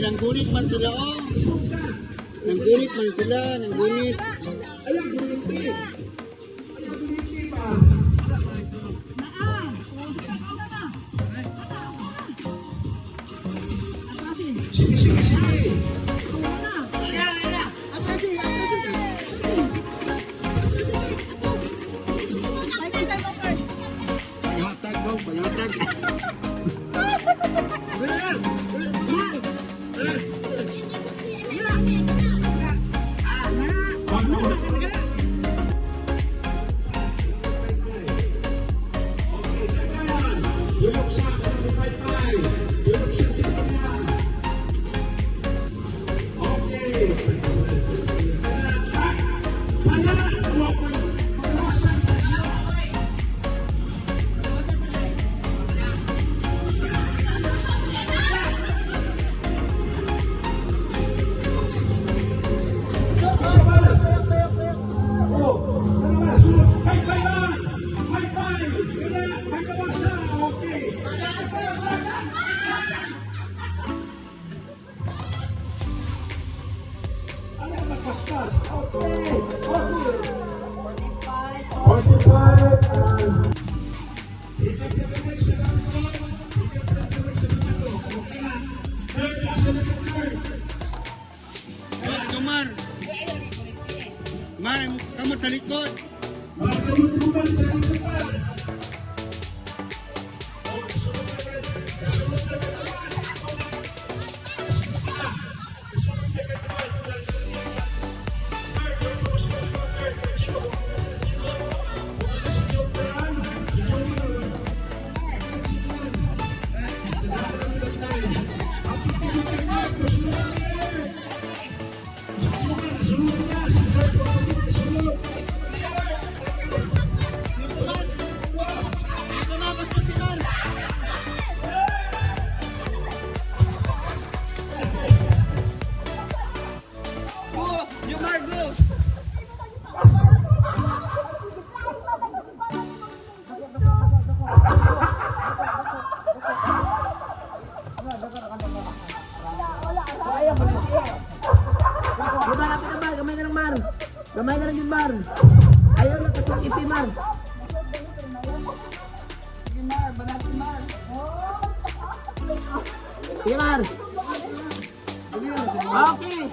Nanggunit man sila, oh. Nanggunit man sila, nanggunit. Ayang guniti. Ayang guniti ba? Sige, sige, sige. Payatag daw, payatag. Kumar, Mar, kamu sa likod. Magkamutuban sa likupan. Gamay na lang yung Mar. Ayaw na kasi ipi Mar. Sige Mar, banati Mar. Sige Mar. Okay.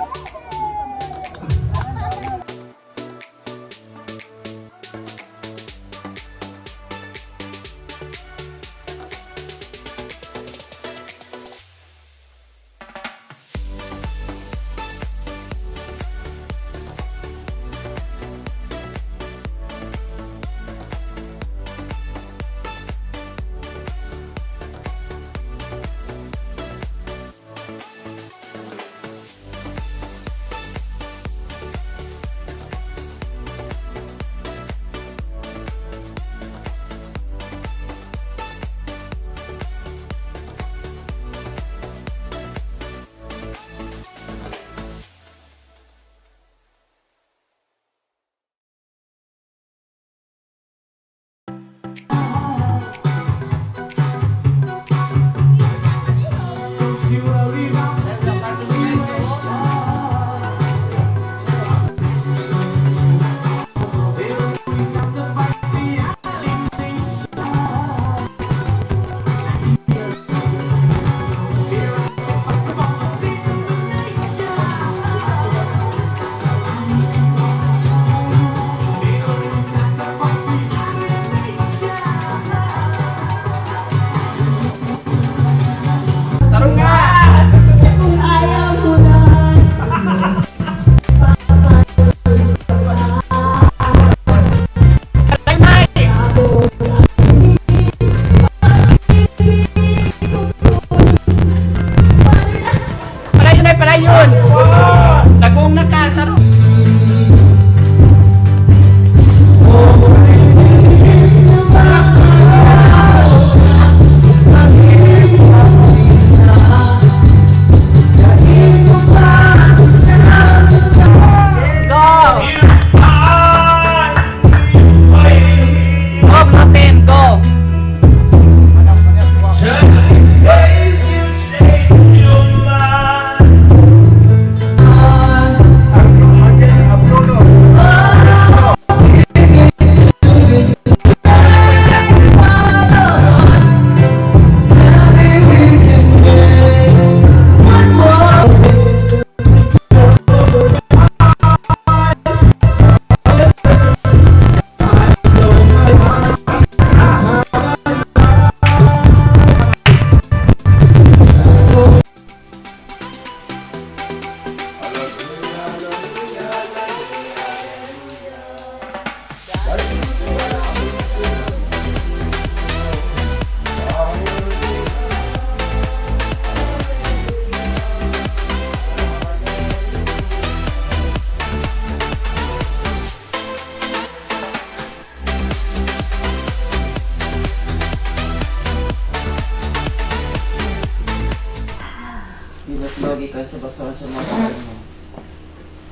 sa basahan sa mga Salmo.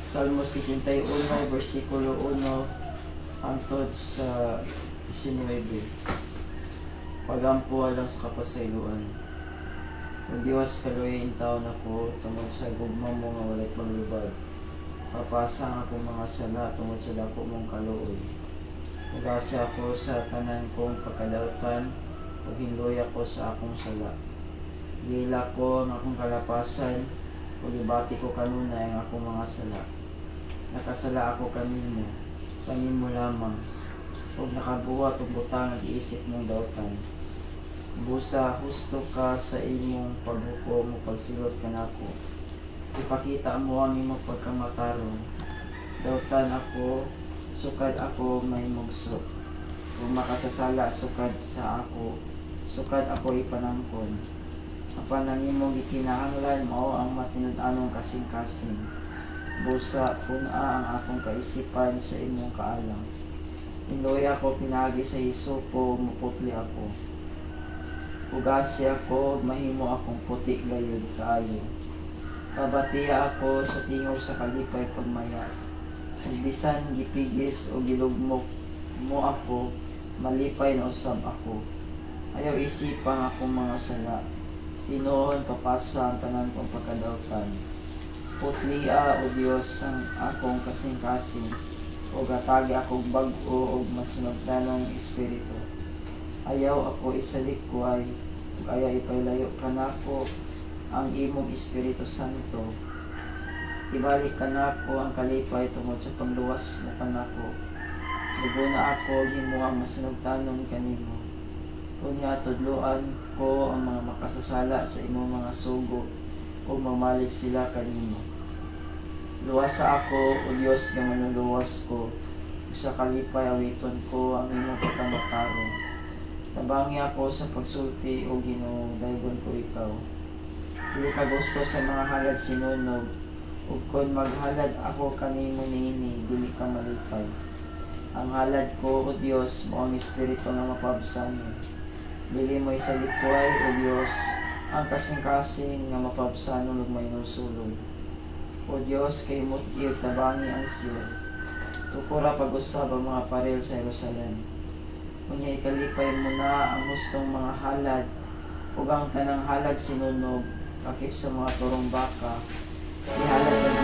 Salmo 51, versikulo 1, hangtod sa 19. Pagampo alang sa kapasayloan. O Diyos, kaluoyin taon ako, tungod sa gugma mo nga walay paglubad. Papasa akong mga sala, tungod sa dako mong kaluoy. Nagasa ako sa tanan kong pagkadautan, o hinloy ako sa akong sala. Gila ko ang akong kalapasan, o libati ko kanunay ang akong mga sala. Nakasala ako kanimo lamang, o nakabuhat o butang ang iisip mong dautan. Busa, husto ka sa imong paghukom o pagsilot ka nako. Ipakita mo ang imong pagkamatarong. Dautan ako, sukad ako may mugso. Kung makasasala, sukad sa ako, sukad ako ipanangkon. Ang panangimong ikinahanglan mao ang matinud-anong kasing-kasing. Busa, puna ang akong kaisipan sa imong kaalam. Inloy ako pinagi sa hisupo, muputli ako. Ugasi ako, mahimo akong puti gayud kaayo. Kabatiya ako sa tingaw sa kalipay pagmaya. Kung bisan gipigis o gilugmok mo ako, malipay na usab ako. Ayaw isipang akong mga sala. Tinoon papasa ang tanan kong pagkadautan. Putlia o Diyos ang akong kasing-kasing, o gatagi akong bag-o o masinagdanong espiritu. Ayaw ako isalikuay, ug ayaw ipailayo ka nako ang imong Espiritu Santo. Ibalik ka nako ang kalipay tungod sa pangluwas mo kanako. Luguna ako himo ang masinagtanon kanimo. Unya tudloan ko ang mga makasasala sa imong mga sugo o mamalik sila kanimo. Luwasa ako, O Diyos, nga manuluwas ko. Sa kalipay awiton ko ang imong pagkamatarong. Tabangi ako sa pagsulti o Ginoo, daygon ko ikaw. Dili ka gusto sa mga halad sinunog, ug kon maghalad ako kanimo niini, dili ka malipay. Ang halad ko, O Diyos, mo ang espiritu nga mapabsan. Dili mo isalikuay, O Diyos, ang kasing-kasing nga mapabsanon ug may nusulod. O Diyos, kay mutiyo tabangi ang Sion. Tukura pag-usab ang mga parel sa Jerusalem. Kunya ikalipay mo na ang hustong mga halad, ug ang tanang halad sinunog, kakip sa mga turong baka. Ihalad ng